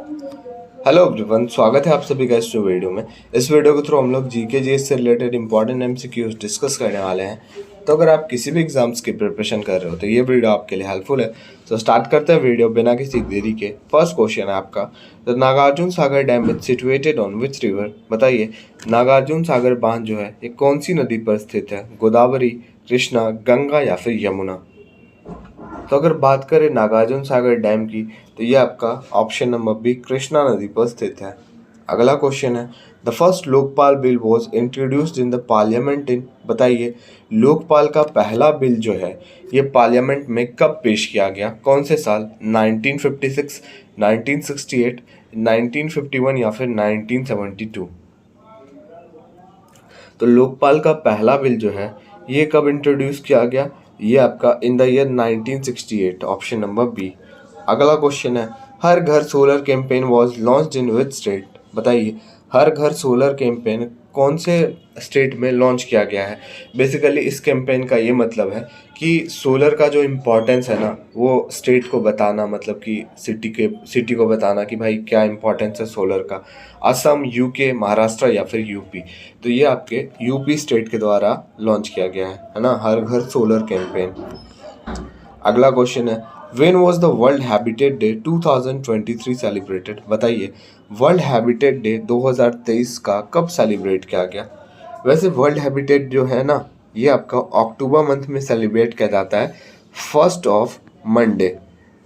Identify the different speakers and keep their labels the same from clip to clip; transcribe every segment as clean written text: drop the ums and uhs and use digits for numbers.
Speaker 1: Hello everyone, स्वागत है आप सभी का इस वीडियो में। इस वीडियो के थ्रू हम लोग जीके जीएस से रिलेटेड इंपॉर्टेंट एमसीक्यूज डिस्कस करने वाले हैं। तो अगर आप किसी भी एग्जाम्स की प्रिपरेशन कर रहे हो तो ये वीडियो आपके लिए हेल्पफुल है। तो स्टार्ट करते हैं वीडियो बिना किसी देरी के। फर्स्ट क्वेश्चन है आपका, the Nagarjuna Sagar dam is situated on which river. बताइए, नागार्जुन सागर बांध जो है ये कौन सी नदी पर स्थित है? गोदावरी, कृष्णा, गंगा या फिर यमुना? तो अगर बात करें नागार्जुन सागर डैम की तो ये आपका ऑप्शन नंबर बी कृष्णा नदी पर स्थित है। अगला क्वेश्चन है, the first Lokpal bill was introduced in the parliament in. बताइए, लोकपाल का पहला बिल जो है ये पार्लियामेंट में कब पेश किया गया, कौन से साल? 1956, 1968, 1951 या फिर 1972? तो लोकपाल का पहला बिल जो है ये कब इंट्रोड्यूस किया गया? ये आपका in the year 1968, option number B. अगला क्वेश्चन है, Har Ghar solar campaign was launched in which state. बताइए, हर घर सोलर कैंपेन कौन से स्टेट में लॉन्च किया गया है? बेसिकली इस कैंपेन का ये मतलब है कि सोलर का जो इम्पोर्टेंस है ना वो स्टेट को बताना, मतलब कि सिटी को बताना कि भाई क्या इम्पोर्टेंस है सोलर का। असम, यूके, महाराष्ट्र या फिर यूपी? तो ये आपके यूपी स्टेट के द्वारा लॉन्च किया गया है ना, हर घर सोलर कैंपेन। अगला क्वेश्चन है, when was the world habitat day 2023 celebrated. बताइए, वर्ल्ड हैबिटेट डे 2023 का कब सेलिब्रेट किया गया? वैसे वर्ल्ड हैबिटेट जो है ना ये आपका अक्टूबर मंथ में सेलिब्रेट किया जाता है, फर्स्ट ऑफ मंडे।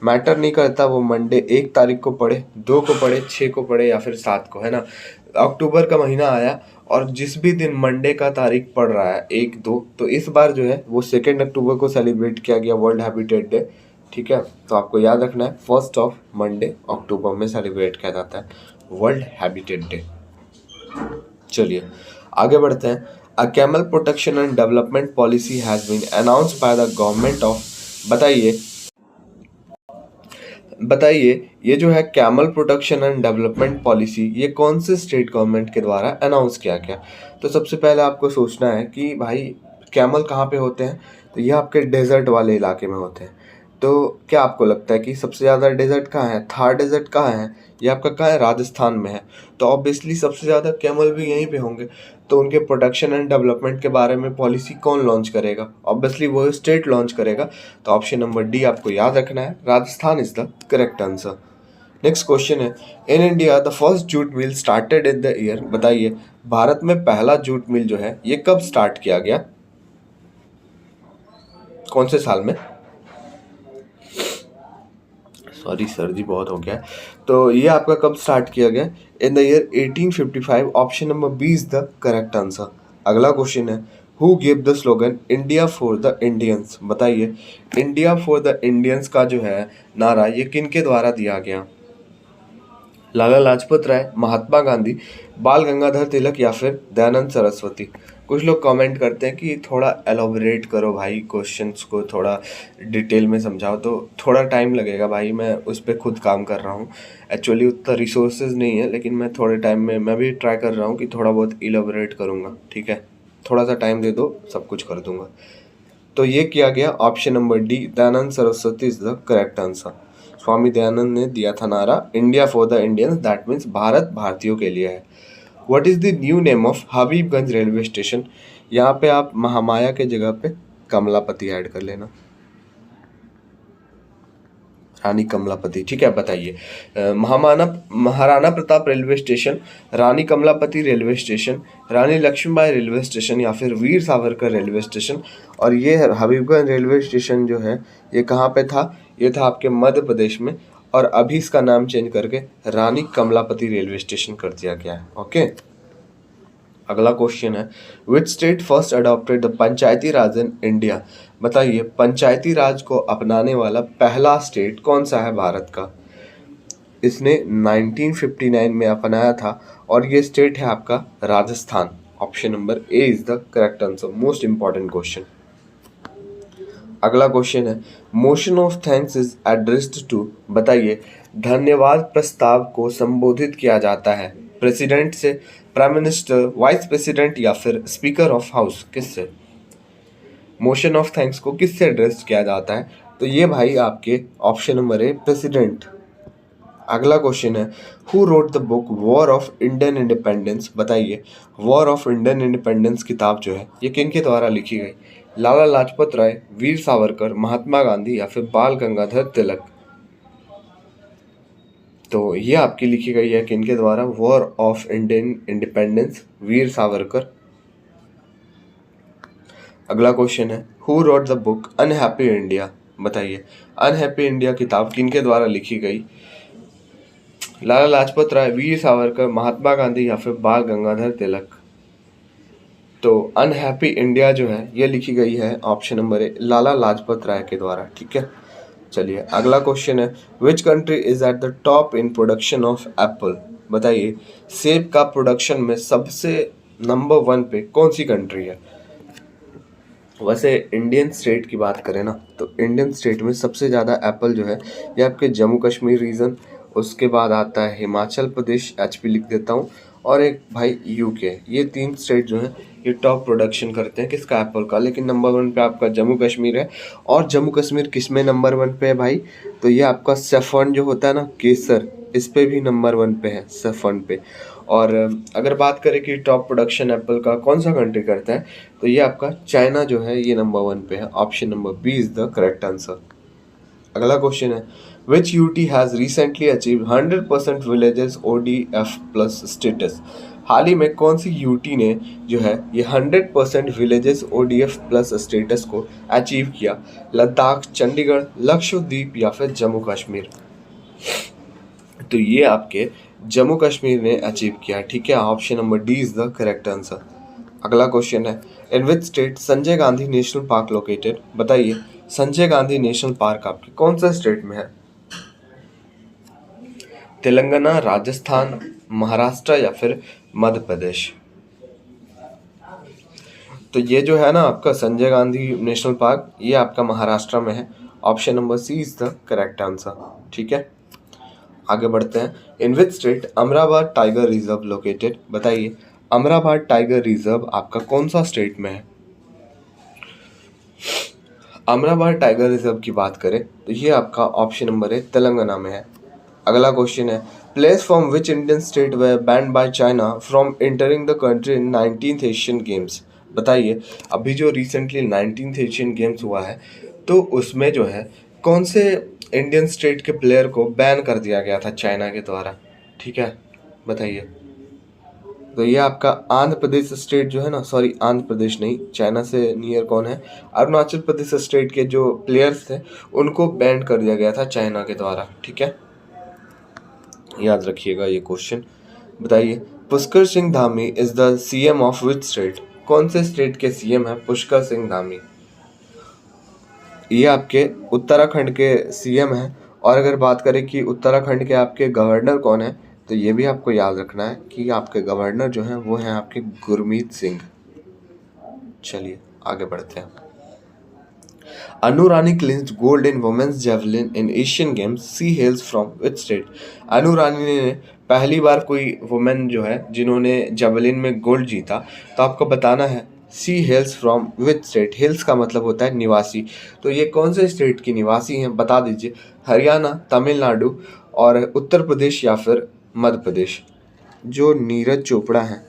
Speaker 1: मैटर नहीं करता वो मंडे 1 तारीख को पड़े, 2 को पड़े, 6 को पड़े या फिर 7 को, है ना। अक्टूबर का महीना आया और जिस भी दिन मंडे का तारीख पड़ रहा है 1, 2, तो इस बार जो है वो 2 अक्टूबर को सेलिब्रेट किया गया वर्ल्ड हैबिटेट डे। ठीक है, तो आपको याद रखना है फर्स्ट ऑफ मंडे अक्टूबर में सेलिब्रेट किया जाता है वर्ल्ड हैबिटेट डे। चलिए आगे बढ़ते हैं। A camel protection and development policy has been announced by the government of. बताइए बताइए ये जो है camel protection and development policy ये कौन से स्टेट गवर्नमेंट के द्वारा अनाउंस किया गया? तो सबसे पहले आपको सोचना है कि भाई कैमल कहाँ पे होते हैं, तो ये आपके डेजर्ट वाले इलाके में होते हैं। तो क्या आपको लगता है कि सबसे ज़्यादा डेजर्ट कहाँ है? थार डेजर्ट कहाँ है? ये आपका कहाँ है? राजस्थान में है। तो ऑब्वियसली सबसे ज़्यादा कैमल भी यहीं पे होंगे। तो उनके प्रोटेक्शन एंड डेवलपमेंट के बारे में पॉलिसी कौन लॉन्च करेगा? ऑब्वियसली वो स्टेट लॉन्च करेगा। तो ऑप्शन नंबर डी आपको याद रखना है, Rajasthan is the correct answer. Next question है, in India the first jute mill started in the year. बताइए, भारत में पहला जूट मिल जो है ये कब स्टार्ट किया गया, कौन से साल में? सॉरी सर जी, बहुत हो गया। तो ये आपका कब स्टार्ट किया गया? In the year 1855, option number B is the correct answer. अगला क्वेश्चन है, who give the slogan India for the Indians. बताइए, इंडिया फॉर द इंडियंस का जो है नारा ये किन के द्वारा दिया गया? लाला लाजपत राय, महात्मा गांधी, बाल गंगाधर तिलक या फिर दयानंद सरस्वती? कुछ लोग कमेंट करते हैं कि थोड़ा एलोबरेट करो भाई, क्वेश्चंस को थोड़ा डिटेल में समझाओ। तो थोड़ा टाइम लगेगा भाई, मैं उस पर खुद काम कर रहा हूँ। एक्चुअली उतना रिसोर्सेज नहीं है, लेकिन मैं थोड़े टाइम में मैं भी ट्राई कर रहा हूँ कि थोड़ा बहुत एलोबरेट करूँगा। ठीक है, थोड़ा सा टाइम दे दो, सब कुछ कर दूंगा। तो ये किया गया option number D, Dayanand Saraswati is the correct answer. Swami Dayanand ने दिया था नारा India for the Indians, that means Bharat भारतीयों के लिए है। What is the new name of Habibganj railway station? यहाँ पे आप महामाया के जगह पे कमलापति ऐड कर लेना, रानी कमलापति। ठीक है, बताइए, महाराणा प्रताप रेलवे स्टेशन, रानी कमलापति रेलवे स्टेशन, रानी लक्ष्मीबाई रेलवे स्टेशन या फिर वीर सावरकर रेलवे स्टेशन? और ये हबीबगंज रेलवे स्टेशन जो है ये कहाँ पे था? ये था आपके मध्य प्रदेश में, और अभी इसका नाम चेंज करके रानी कमलापति रेलवे स्टेशन कर दिया गया है। ओके, अगला क्वेश्चन है, which state first adopted the Panchayati Raj in India? बताइए, पंचायती राज को अपनाने वाला पहला स्टेट कौन सा है भारत का? इसने 1959 में अपनाया था और ये स्टेट है आपका Rajasthan. Option number A is the correct answer, most important question. अगला क्वेश्चन है, motion of thanks is addressed to. बताइए, धन्यवाद प्रस्ताव को संबोधित किया जाता है प्रेसिडेंट से, प्राइम मिनिस्टर, वाइस प्रेसिडेंट या फिर स्पीकर ऑफ हाउस? किससे मोशन ऑफ थैंक्स को किससे एड्रेस किया जाता है? तो ये भाई आपके ऑप्शन नंबर ए, प्रेसिडेंट। अगला क्वेश्चन है, who wrote the book war of Indian independence? बताइए, वॉर ऑफ इंडियन इंडिपेंडेंस किताब जो है ये किनके द्वारा लिखी गई? लाला लाजपत राय, वीर सावरकर, महात्मा गांधी या फिर बाल गंगाधर तिलक? तो ये आपकी लिखी गई है किनके द्वारा? War of Indian independence, Veer Savarkar. अगला क्वेश्चन है, who wrote the book unhappy India? बताइए, अनहैप्पी इंडिया किताब किनके द्वारा लिखी गई? लाला लाजपत राय, वीर सावरकर, महात्मा गांधी या फिर बाल गंगाधर तिलक? तो अनहैप्पी इंडिया जो है ये लिखी गई है ऑप्शन नंबर ए, लाला लाजपत राय के द्वारा। ठीक है, चलिए अगला क्वेश्चन है, which country is at the top in production of Apple? बताइए, सेब का प्रोडक्शन में सबसे नंबर 1 पे कौन सी कंट्री है? वैसे इंडियन स्टेट की बात करें ना, तो इंडियन स्टेट में सबसे ज़्यादा एप्पल जो है ये आपके जम्मू कश्मीर रीजन, उसके बाद आता है हिमाचल प्रदेश, एचपी लिख देता हूँ, और एक भाई यूके। ये 3 स्टेट जो है ये टॉप प्रोडक्शन करते हैं किसका? एप्पल का। लेकिन नंबर 1 पे आपका जम्मू कश्मीर है। और जम्मू कश्मीर किस में नंबर 1 पे है भाई? तो ये आपका सैफरन जो होता है ना, केसर, इस पे भी नंबर 1 पे है, सैफरन पे। और अगर बात करें कि टॉप प्रोडक्शन एप्पल का कौन सा कंट्री करता है, तो ये आपका चाइना जो है ये नंबर 1 पे है। Option number B is the correct answer. अगला क्वेश्चन है, which UT has recently achieve 100% villages ODF plus status? हाल ही में कौन सी यूटी ने जो है ये 100% विलेजेस ODF प्लस स्टेटस को अचीव किया? लद्दाख, चंडीगढ़, लक्षद्वीप या फिर जम्मू कश्मीर? तो ये आपके जम्मू कश्मीर ने अचीव किया। ठीक है, option number D is the correct answer. अगला क्वेश्चन है, in which state Sanjay Gandhi national park located? बताइए, संजय गांधी नेशनल पार्क आपके कौन सा स्टेट में है? तेलंगाना, राजस्थान, महाराष्ट्र या फिर मध्य प्रदेश? तो ये जो है ना आपका संजय गांधी नेशनल पार्क, ये आपका महाराष्ट्र में है। Option number C is the correct answer. ठीक है, आगे बढ़ते हैं, in which state Amrabad tiger reserve located? बताइए, अमराबाद टाइगर रिजर्व आपका कौन सा स्टेट में है? अमराबाद टाइगर रिजर्व की बात करें तो ये आपका ऑप्शन नंबर है तेलंगाना में है। अगला क्वेश्चन है, place from which Indian state way band by China from entering the country in 19th Asian games? बताइए, अभी जो रिसेंटली 19th एशियन गेम्स हुआ है तो उसमें जो है कौन से इंडियन स्टेट के प्लेयर को बैन कर दिया गया था चाइना के द्वारा? ठीक है, बताइए। तो ये आपका आंध्र प्रदेश स्टेट जो है ना, सॉरी आंध्र प्रदेश नहीं, चाइना से नियर कौन है? अरुणाचल प्रदेश स्टेट के जो प्लेयर्स थे उनको बैन कर दिया गया था चाइना के द्वारा। ठीक है, याद रखिएगा ये क्वेश्चन। बताइए, Pushkar Singh Dhami is the CM of which state? कौन से स्टेट के CM है पुष्कर सिंह धामी? ये आपके उत्तराखंड के CM हैं। और अगर बात करें कि उत्तराखंड के आपके गवर्नर कौन है, तो ये भी आपको याद रखना है कि आपके गवर्नर जो हैं वो हैं आपके गुरमीत सिंह। चलिए आगे बढ़ते हैं। Annu Rani clinched gold in women's javelin in Asian Games, she hails from which state? Annu Rani ने पहली बार कोई वुमेन जो है जिन्होंने जेवलिन में गोल्ड जीता, तो आपको बताना है she hails from which state. Hails का मतलब होता है निवासी, तो ये कौन से स्टेट की निवासी हैं बता दीजिए। हरियाणा, तमिलनाडु और उत्तर प्रदेश या फिर मध्य प्रदेश? जो नीरज चोपड़ा हैं,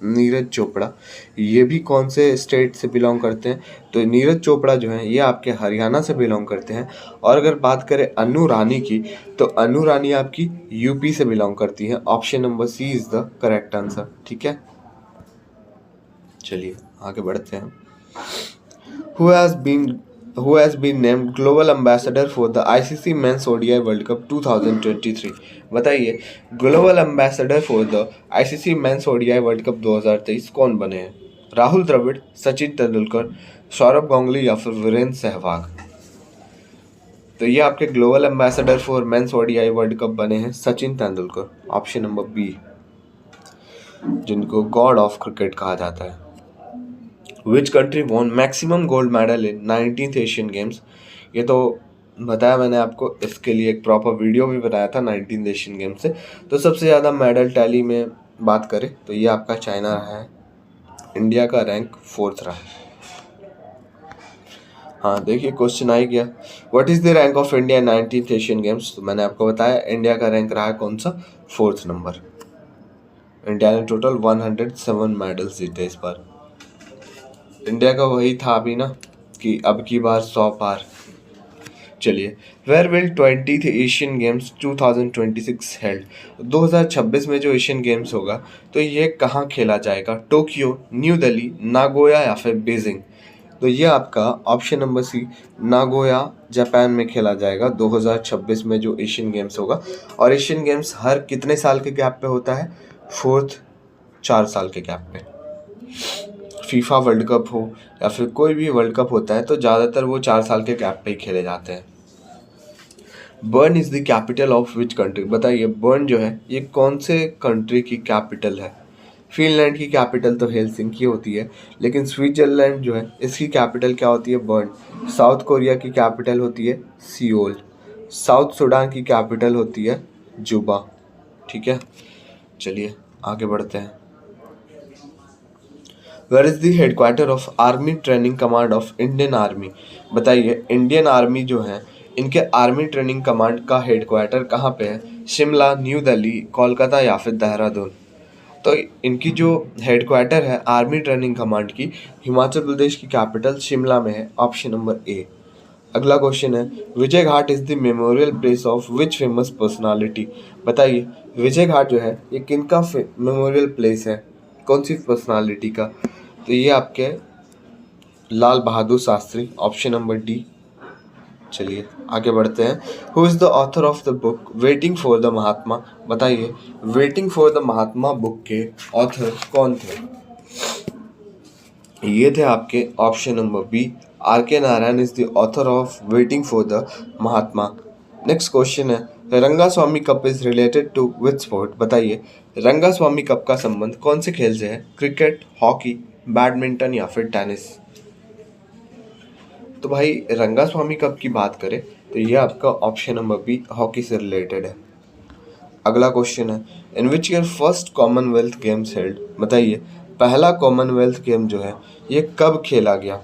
Speaker 1: नीरज चोपड़ा, ये भी कौन से स्टेट से बिलोंग करते हैं? तो नीरज चोपड़ा जो हैं ये आपके हरियाणा से बिलोंग करते हैं। और अगर बात करें अनु रानी की, तो अनु रानी आपकी यूपी से बिलोंग करती हैं। Option number C is the correct answer. ठीक है, चलिए आगे बढ़ते हैं। Who has been named global ambassador for the ICC Men's ODI World Cup 2023? बताइए, global ambassador for the ICC Men's ODI World Cup 2023 कौन बने हैं? राहुल द्रविड़, सचिन तेंदुलकर, सौरभ गांगुली या फिर वीरेंद्र सहवाग? तो ये आपके global ambassador for men's ODI world cup बने हैं Sachin Tendulkar. Option number B, जिनको गॉड ऑफ क्रिकेट कहा जाता है। Which country won maximum gold medal in 19th Asian Games? ये तो बताया मैंने आपको, इसके लिए एक प्रॉपर वीडियो भी बनाया था 19th एशियन गेम्स से। तो सबसे ज़्यादा मेडल टैली में बात करें तो ये आपका चाइना रहा है, इंडिया का रैंक 4th रहा है। हाँ देखिए क्वेश्चन आ ही गया। What is the rank of India 19th Asian games? तो मैंने आपको बताया इंडिया का रैंक रहा है कौन सा, 4th नंबर। इंडिया ने टोटल 107 मेडल्स जीते इस बार। इंडिया का वही था अभी ना कि अब की बार 100 पार। चलिए, where will 20th Asian Games 2026 held? 2026 में जो एशियन गेम्स होगा तो ये कहाँ खेला जाएगा? टोक्यो, न्यू दिल्ली, नागोया या फिर बीजिंग? तो ये आपका option number C, Nagoya Japan में खेला जाएगा 2026 में जो एशियन गेम्स होगा। और एशियन गेम्स हर कितने साल के गैप पे होता है? 4th 4 साल के गैप पे। फीफा वर्ल्ड कप हो या फिर कोई भी वर्ल्ड कप होता है तो ज़्यादातर वो 4 साल के गैप पे ही खेले जाते हैं। Burn is the capital of which country? बताइए, बर्न जो है ये कौन से कंट्री की कैपिटल है? फिनलैंड की कैपिटल तो हेलसिंकी होती है, लेकिन स्विट्जरलैंड जो है इसकी कैपिटल क्या होती है? बर्न। साउथ कोरिया की कैपिटल होती है सियोल। साउथ सूडान की कैपिटल होती है जुबा। ठीक है, चलिए आगे बढ़ते हैं। Where is the headquarter of army training command of Indian army? बताइए, इंडियन आर्मी जो है इनके आर्मी ट्रेनिंग कमांड का हेडक्वार्टर कहाँ पे है? शिमला, न्यू दिल्ली, कोलकाता या फिर देहरादून? तो इनकी जो हेडक्वार्टर है आर्मी ट्रेनिंग कमांड की, हिमाचल प्रदेश की कैपिटल शिमला में है, ऑप्शन नंबर ए। अगला क्वेश्चन है, Vijay Ghat is the memorial place of which famous personality? बताइए, विजय घाट जो है ये किनका मेमोरियल प्लेस है, कौन सी पर्सनालिटी का? तो ये आपके Lal Bahadur Shastri, option number D. चलिए आगे बढ़ते हैं। Who is the author of the book waiting for the Mahatma? बताइए, waiting for the Mahatma book के ऑथर कौन थे? ये थे आपके option number B, R K Narayan is the author of waiting for the Mahatma. Next question है, Ranga Swami cup is related to which sport? बताइए, Ranga Swami cup का संबंध कौन से खेल से है? क्रिकेट, हॉकी, बैडमिंटन या फिर टेनिस? तो भाई रंगास्वामी कप की बात करें तो ये आपका ऑप्शन नंबर बी, हॉकी से रिलेटेड है। अगला क्वेश्चन है, in which year first Commonwealth Games held? बताइए, पहला कॉमनवेल्थ गेम जो है ये कब खेला गया?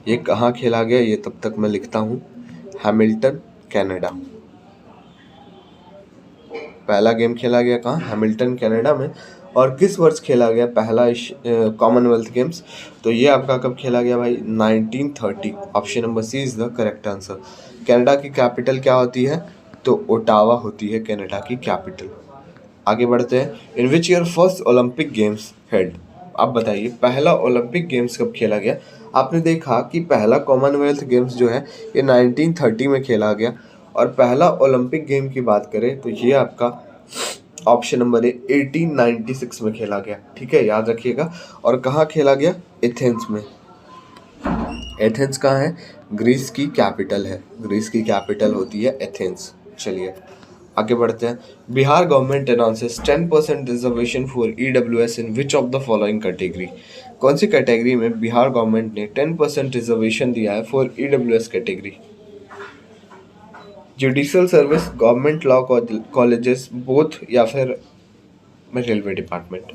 Speaker 1: ये कहाँ खेला गया ये तब तक मैं लिखता हूँ, हैमिल्टन, कनाडा। पहला गेम खेला गया कहाँ? हैमिल्टन, कनाडा में। और किस वर्ष खेला गया पहला कॉमनवेल्थ गेम्स? तो ये आपका कब खेला गया भाई? 1930। Option number C is the correct answer. Canada की कैपिटल क्या होती है? तो ओटावा होती है कनाडा की कैपिटल। आगे बढ़ते हैं, in which year first Olympic Games held? आप बताइए, पहला ओलंपिक गेम्स कब खेला गया? आपने देखा कि पहला कॉमनवेल्थ गेम्स जो है ये 1930 में खेला गया। और पहला ओलंपिक गेम की बात करें तो ये आपका ऑप्शन नंबर ए 1896 में खेला गया। ठीक है, याद रखिएगा। और कहाँ खेला गया? एथेंस में। एथेंस कहाँ है? ग्रीस की कैपिटल है। ग्रीस की कैपिटल होती है एथेंस। चलिए आगे बढ़ते हैं। Bihar government announces 10% reservation for EWS in which of the following category? कौन सी कैटेगरी में बिहार गवर्नमेंट ने 10% रिजर्वेशन दिया है for EWS category? Judicial service, government law colleges, both या फिर रेलवे डिपार्टमेंट?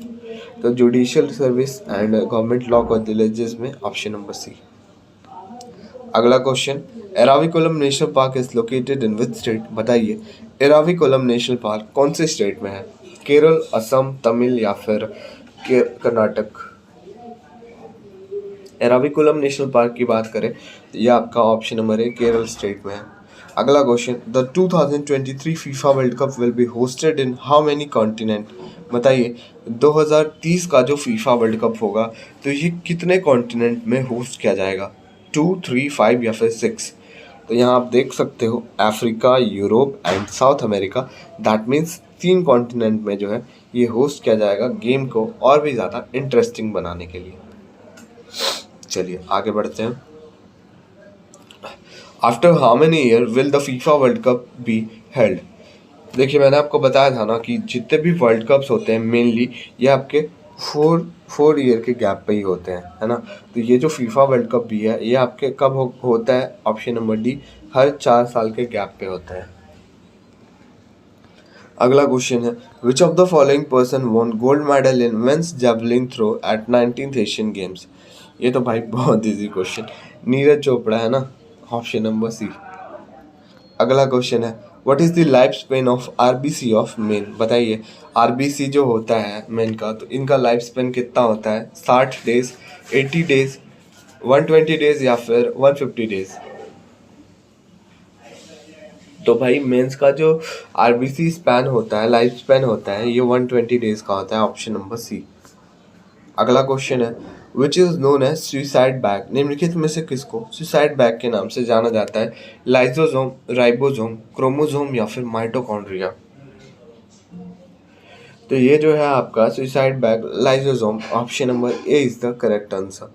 Speaker 1: तो judicial service and government law colleges में, option number सी। अगला question, Eravikulam national park is located in which state? बताइए, एराविकुलम नेशनल पार्क कौन से स्टेट में है? केरल, असम, तमिल या फिर कर्नाटक? एराविकुलम नेशनल पार्क की बात करें तो यह आपका ऑप्शन नंबर है, केरल स्टेट में है। अगला question, the 2023 FIFA world cup will be hosted in how many continent? बताइए, 2030 का जो फीफा वर्ल्ड कप होगा तो ये कितने कॉन्टिनेंट में होस्ट किया जाएगा? 2, 3, 5 या फिर 6? तो यहाँ आप देख सकते हो, Africa, Europe and south America. That means 3 continent में जो है ये होस्ट किया जाएगा गेम को और भी ज़्यादा इंटरेस्टिंग बनाने के लिए। चलिए आगे बढ़ते हैं। After how many year will the FIFA world cup be held? देखिए, मैंने आपको बताया था ना कि जितने भी वर्ल्ड कप्स होते हैं मेनली ये आपके 4 ईयर के गैप पे ही होते हैं, है ना। तो ये जो फीफा वर्ल्ड कप भी है ये आपके कब होता है? ऑप्शन नंबर डी, हर 4 साल के गैप पे होता है। अगला क्वेश्चन है, which of the following person won gold medal in men's javelin throw at 19th Asian Games? ये तो भाई बहुत इजी क्वेश्चन, नीरज चोपड़ा है ना, ऑप्शन नंबर सी। अगला क्वेश्चन है what is the life span of RBC of main. बताइए आरबीसी जो होता है मेन का, तो इनका लाइफ स्पेन कितना होता है, 60 डेज, 80 डेज, 120 डेज या फिर 150 डेज। तो भाई मेंस का जो आरबीसी स्पैन होता है, लाइफ स्पैन होता है, ये 120 डेज का होता है, ऑप्शन नंबर सी। अगला क्वेश्चन है which is known as suicide bag. निम्नलिखित में से किसको सुसाइड बैग के नाम से जाना जाता है, लाइसोसोम, राइबोसोम, क्रोमोसोम या फिर माइटोकॉन्ड्रिया। तो ये जो है आपका suicide bag lysosome, option number A is the correct answer.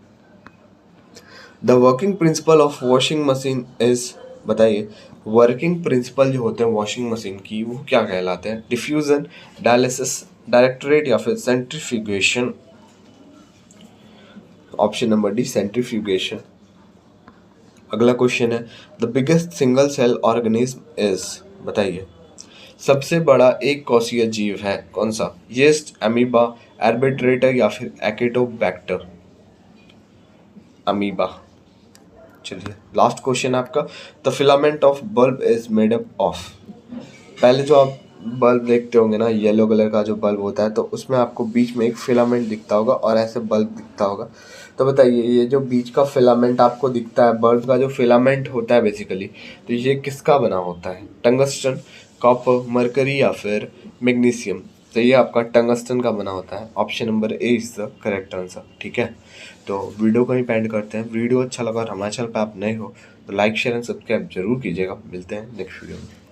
Speaker 1: The working principle of washing machine is. बताइए वर्किंग प्रिंसिपल जो होते हैं वॉशिंग मशीन की वो क्या कहलाते हैं, डिफ्यूजन, डायलिसिस, डायरेक्टरेट या फिर centrifugation. Option number D centrifugation. अगला क्वेश्चन है the biggest single cell organism is. बताइए सबसे बड़ा एक कोशीय जीव है कौन सा, यीस्ट, अमीबा, एर्बिट्रेटर या फिर एकेटोबैक्टर। अमीबा। चलिए लास्ट क्वेश्चन आपका, the filament of bulb is made up of. पहले जो आप बल्ब देखते होंगे ना, येलो कलर का जो बल्ब होता है, तो उसमें आपको बीच में एक फिलामेंट दिखता होगा और ऐसे बल्ब दिखता होगा। तो बताइए ये जो बीच का फिलामेंट आपको दिखता है, बल्ब का जो फिलामेंट होता है बेसिकली, तो ये किसका बना होता है, टंगस्टन, कॉपर, मरकरी या फिर मैग्नीशियम। तो ये आपका टंगस्टन का बना होता है, option number A is the correct answer. ठीक है, तो वीडियो को ही एंड करते हैं। वीडियो अच्छा लगा और हमारे चैनल पर आप नए हो तो लाइक शेयर एंड सब्सक्राइब जरूर कीजिएगा। मिलते हैं नेक्स्ट वीडियो में।